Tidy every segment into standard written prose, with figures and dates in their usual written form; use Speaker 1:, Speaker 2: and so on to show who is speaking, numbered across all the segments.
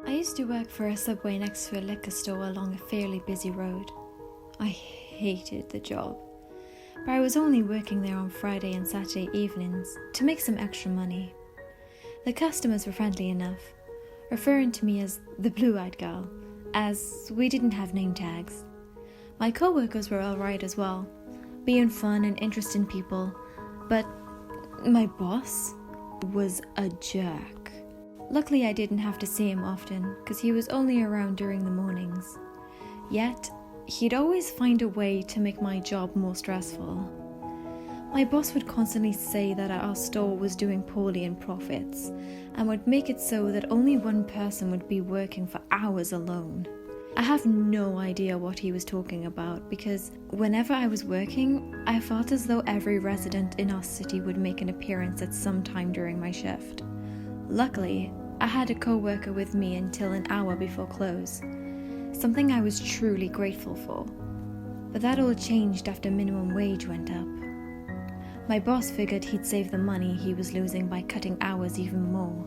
Speaker 1: I used to work for a Subway next to a liquor store along a fairly busy road. I hated the job, but I was only working there on Friday and Saturday evenings to make some extra money. The customers were friendly enough, referring to me as the blue-eyed girl, as we didn't have name tags. My co-workers were alright as well, being fun and interesting people, but my boss was a jerk. Luckily I didn't have to see him often, because he was only around during the mornings. Yet, he'd always find a way to make my job more stressful. My boss would constantly say that our store was doing poorly in profits, and would make it so that only one person would be working for hours alone. I have no idea what he was talking about, because whenever I was working, I felt as though every resident in our city would make an appearance at some time during my shift. Luckily, I had a co-worker with me until an hour before close, something I was truly grateful for. But that all changed after minimum wage went up. My boss figured he'd save the money he was losing by cutting hours even more.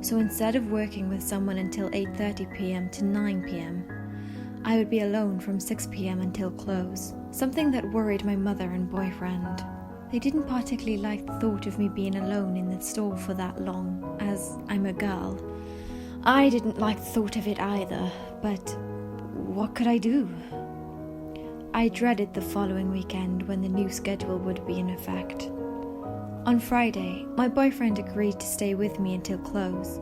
Speaker 1: So instead of working with someone until 8:30 p.m. to 9 p.m., I would be alone from 6 p.m. until close, something that worried my mother and boyfriend. They didn't particularly like the thought of me being alone in the store for that long, as I'm a girl. I didn't like the thought of it either, but what could I do? I dreaded the following weekend when the new schedule would be in effect. On Friday, my boyfriend agreed to stay with me until close,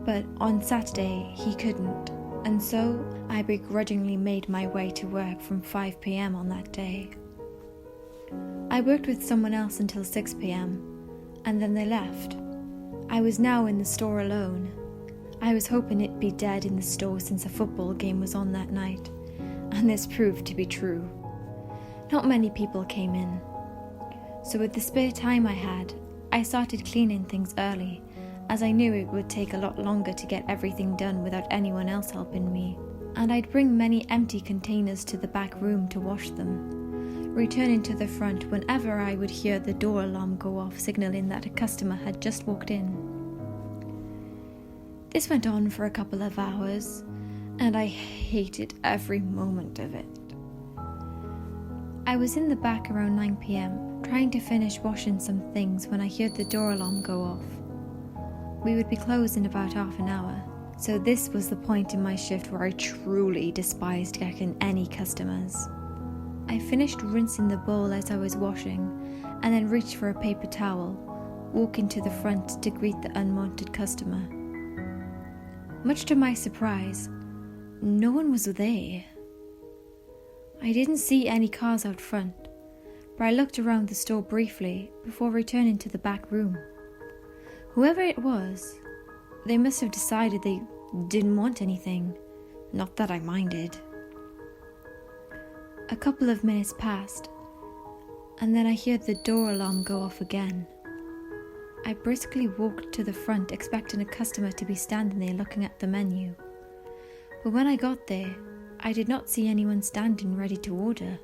Speaker 1: but on Saturday he couldn't, and so I begrudgingly made my way to work from 5 p.m. on that day. I worked with someone else until 6 p.m, and then they left. I was now in the store alone. I was hoping it'd be dead in the store since a football game was on that night, and this proved to be true. Not many people came in. So with the spare time I had, I started cleaning things early, as I knew it would take a lot longer to get everything done without anyone else helping me, and I'd bring many empty containers to the back room to wash them, returning to the front whenever I would hear the door alarm go off, signaling that a customer had just walked in. This went on for a couple of hours, and I hated every moment of it. I was in the back around 9 p.m, trying to finish washing some things when I heard the door alarm go off. We would be closed in about half an hour, so this was the point in my shift where I truly despised getting any customers. I finished rinsing the bowl as I was washing, and then reached for a paper towel, walking to the front to greet the unwanted customer. Much to my surprise, no one was there. I didn't see any cars out front, but I looked around the store briefly before returning to the back room. Whoever it was, they must have decided they didn't want anything, not that I minded. A couple of minutes passed, and then I heard the door alarm go off again. I briskly walked to the front expecting a customer to be standing there looking at the menu. But when I got there, I did not see anyone standing ready to order.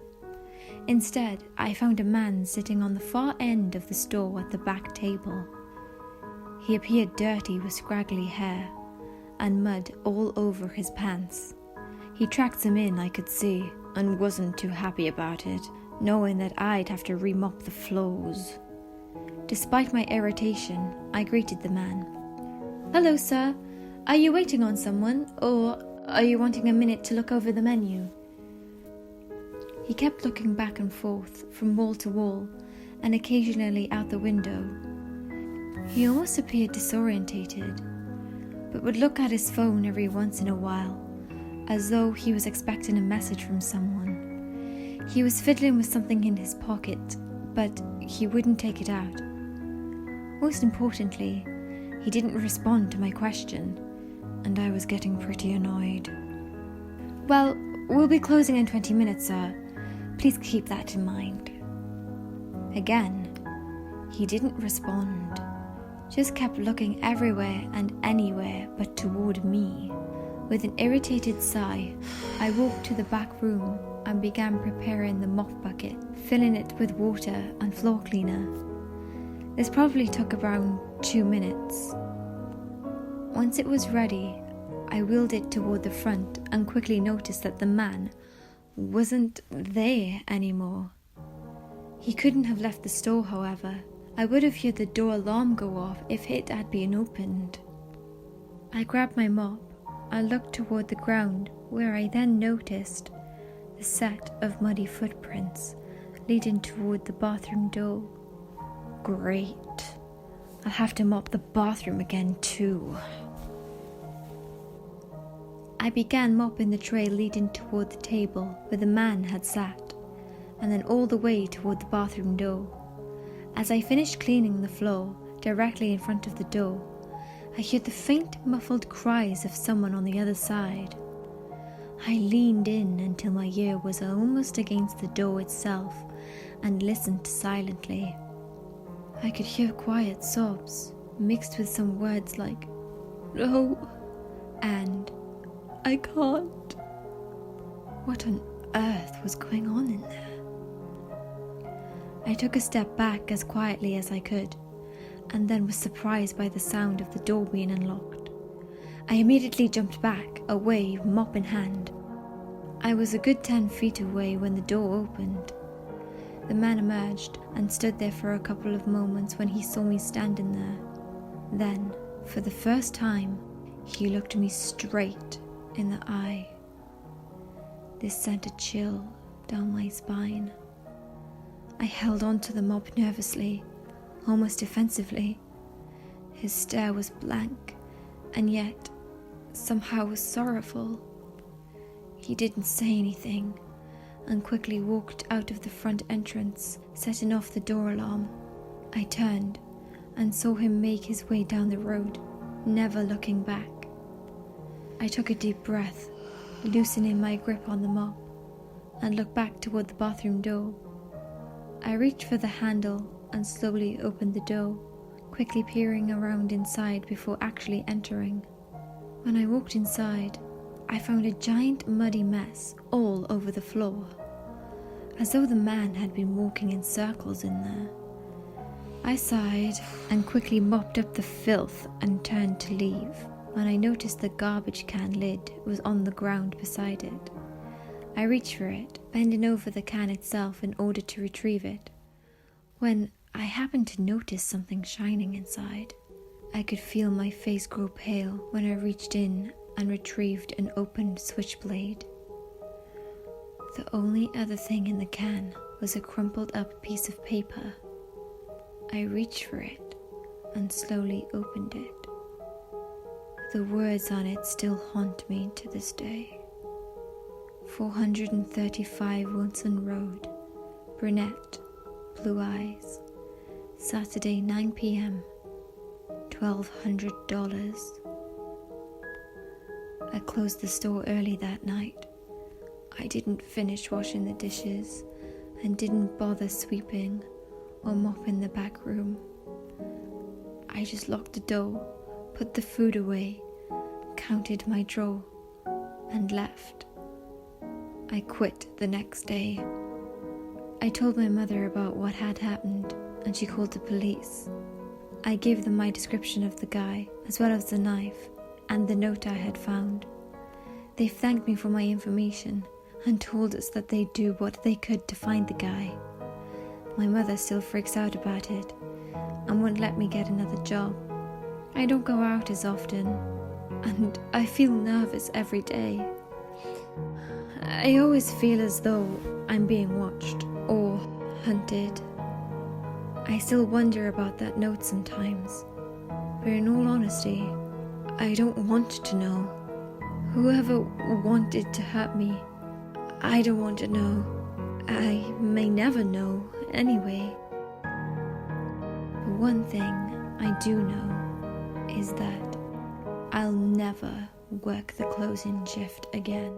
Speaker 1: Instead, I found a man sitting on the far end of the store at the back table. He appeared dirty with scraggly hair and mud all over his pants. He tracked them in, I could see, and wasn't too happy about it, knowing that I'd have to remop the floors. Despite my irritation, I greeted the man. "Hello, sir. Are you waiting on someone, or are you wanting a minute to look over the menu?" He kept looking back and forth, from wall to wall, and occasionally out the window. He almost appeared disorientated, but would look at his phone every once in a while, as though he was expecting a message from someone. He was fiddling with something in his pocket, but he wouldn't take it out. Most importantly, he didn't respond to my question, and I was getting pretty annoyed. "Well, we'll be closing in 20 minutes, sir. Please keep that in mind." Again, he didn't respond, just kept looking everywhere and anywhere but toward me. With an irritated sigh, I walked to the back room and began preparing the mop bucket, filling it with water and floor cleaner. This probably took around 2 minutes. Once it was ready, I wheeled it toward the front and quickly noticed that the man wasn't there anymore. He couldn't have left the store, however. I would have heard the door alarm go off if it had been opened. I grabbed my mop and looked toward the ground, where I then noticed the set of muddy footprints leading toward the bathroom door. Great. I'll have to mop the bathroom again too. I began mopping the trail leading toward the table where the man had sat, and then all the way toward the bathroom door. As I finished cleaning the floor directly in front of the door, I heard the faint, muffled cries of someone on the other side. I leaned in until my ear was almost against the door itself and listened silently. I could hear quiet sobs mixed with some words like, "No," and "I can't." What on earth was going on in there? I took a step back as quietly as I could, and then was surprised by the sound of the door being unlocked. I immediately jumped back, away, mop in hand. I was a good 10 feet away when the door opened. The man emerged and stood there for a couple of moments when he saw me standing there. Then, for the first time, he looked me straight in the eye. This sent a chill down my spine. I held on to the mop nervously, almost defensively. His stare was blank, and yet somehow was sorrowful. He didn't say anything, and quickly walked out of the front entrance, setting off the door alarm. I turned and saw him make his way down the road, never looking back. I took a deep breath, loosening my grip on the mop, and looked back toward the bathroom door. I reached for the handle and slowly opened the door, quickly peering around inside before actually entering. When I walked inside, I found a giant muddy mess all over the floor, as though the man had been walking in circles in there. I sighed and quickly mopped up the filth and turned to leave, when I noticed the garbage can lid was on the ground beside it. I reached for it, bending over the can itself in order to retrieve it, when I happened to notice something shining inside. I could feel my face grow pale when I reached in and retrieved an opened switchblade. The only other thing in the can was a crumpled up piece of paper. I reached for it and slowly opened it. The words on it still haunt me to this day. 435 Wilson Road, brunette, blue eyes, Saturday 9 p.m, $1,200. I closed the store early that night. I didn't finish washing the dishes and didn't bother sweeping or mopping the back room. I just locked the door, put the food away, counted my drawer, and left. I quit the next day. I told my mother about what had happened, and she called the police. I gave them my description of the guy, as well as the knife and the note I had found. They thanked me for my information and told us that they'd do what they could to find the guy. My mother still freaks out about it and wouldn't let me get another job. I don't go out as often, and I feel nervous every day. I always feel as though I'm being watched or hunted. I still wonder about that note sometimes, but in all honesty, I don't want to know. Whoever wanted to hurt me, I don't want to know. I may never know anyway. One thing I do know is that I'll never work the closing shift again.